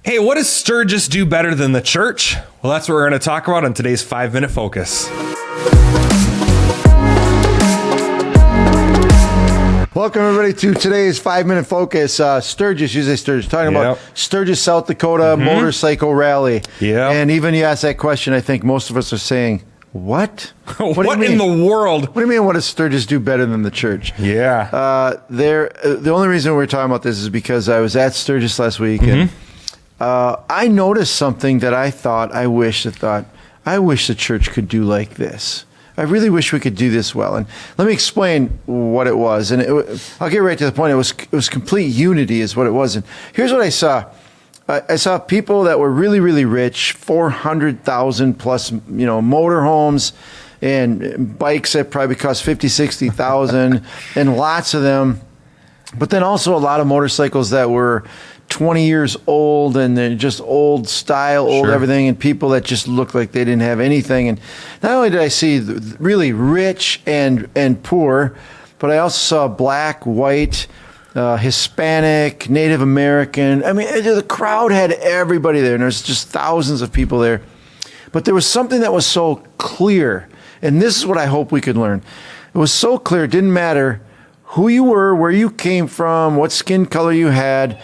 Hey, what does Sturgis do better than the church? Well, that's what we're going to talk about on today's 5-Minute Focus. Welcome, everybody, to today's 5-Minute Focus. Sturgis, you say Sturgis, talking about Sturgis, South Dakota motorcycle rally. Yeah. And even you ask that question, I think most of us are saying, what? What in the world? What do you mean, what does Sturgis do better than the church? Yeah. The only reason we're talking about this is because I was at Sturgis last week, and I noticed something that I wish the church could do like this. I really wish we could do this well. And let me explain what it was. And I'll get right to the point. It was complete unity is what it was. And here's what I saw. I saw people that were really, really rich, 400,000 plus, motorhomes and bikes that probably cost 50, 60,000 and lots of them. But then also a lot of motorcycles that were 20 years old and they're just old style, old everything, and people that just looked like they didn't have anything. And not only did I see really rich and poor, but I also saw black, white, Hispanic, Native American. I mean, the crowd had everybody there, and there's just thousands of people there. But there was something that was so clear, and this is what I hope we could learn. It was so clear, it didn't matter who you were, where you came from, what skin color you had.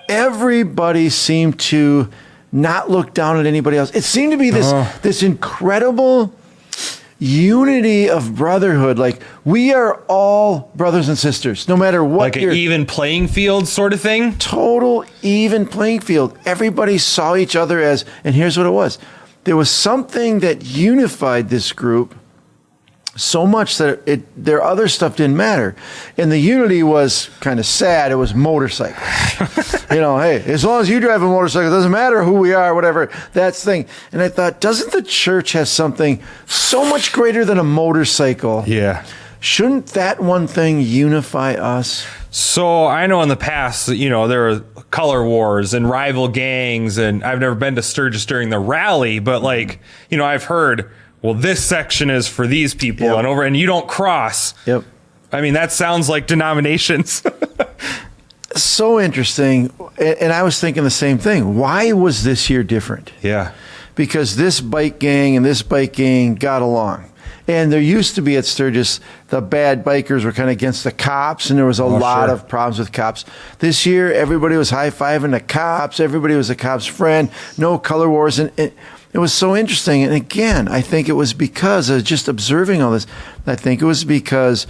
Everybody seemed to not look down at anybody else. It seemed to be this incredible unity of brotherhood. Like, we are all brothers and sisters, no matter what. Like an even playing field sort of thing? Total even playing field. Everybody saw each other as, and here's what it was. There was something that unified this group so much that their other stuff didn't matter. And the unity was kind of sad. It was motorcycles. Hey, as long as you drive a motorcycle, it doesn't matter who we are, whatever, that's the thing. And I thought, doesn't the church have something so much greater than a motorcycle? Yeah. Shouldn't that one thing unify us? So I know in the past, there were color wars and rival gangs, and I've never been to Sturgis during the rally, but I've heard, well, this section is for these people and you don't cross. Yep. I mean, that sounds like denominations. So interesting. And I was thinking the same thing. Why was this year different? Yeah. Because this bike gang and this bike gang got along. And there used to be at Sturgis, the bad bikers were kind of against the cops, and there was a lot of problems with cops. This year, everybody was high-fiving the cops. Everybody was a cop's friend. No color wars. And it was so interesting. And again, I think it was because of just observing all this. I think it was because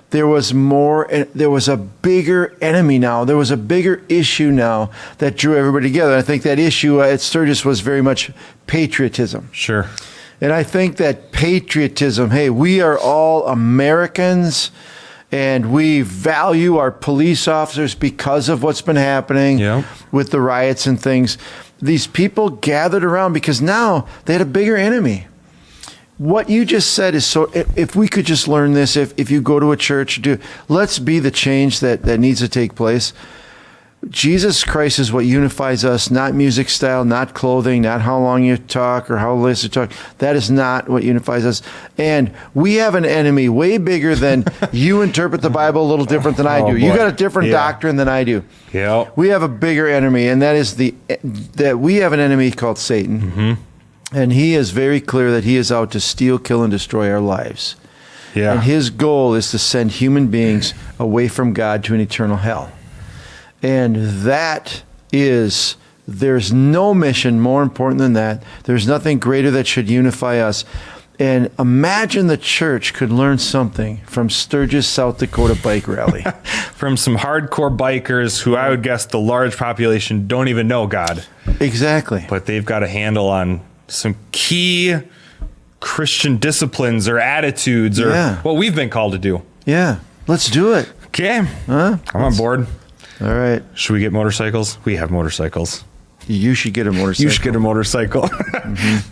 there was a bigger enemy now. There was a bigger issue now that drew everybody together. I think that issue at Sturgis was very much patriotism. Sure. And I think that patriotism, hey, we are all Americans, and we value our police officers because of what's been happening with the riots and things. These people gathered around because now they had a bigger enemy. What you just said is so, if we could just learn this, if you go to a church, let's be the change that needs to take place. Jesus Christ is what unifies us, not music style, not clothing, not how long you talk or how less you talk. That is not what unifies us. And we have an enemy way bigger than you interpret the Bible a little different than I do. You got a different doctrine than I do. Yeah. We have a bigger enemy, and that is that we have an enemy called Satan. Mm-hmm. And he is very clear that he is out to steal, kill, and destroy our lives. Yeah. And his goal is to send human beings away from God to an eternal hell. And there's no mission more important than that. There's nothing greater that should unify us. And imagine the church could learn something from Sturgis, South Dakota bike rally. From some hardcore bikers who I would guess the large population don't even know God. Exactly. But they've got a handle on some key Christian disciplines or attitudes or what we've been called to do. Yeah. Let's do it. Okay. I'm on board. All right. Should we get motorcycles? We have motorcycles. You should get a motorcycle. You should get a motorcycle.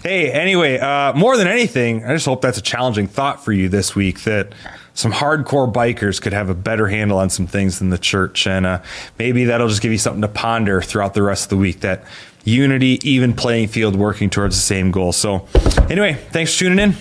Hey, anyway, more than anything, I just hope that's a challenging thought for you this week, that some hardcore bikers could have a better handle on some things than the church. And maybe that'll just give you something to ponder throughout the rest of the week, that unity, even playing field, working towards the same goal. So anyway, thanks for tuning in.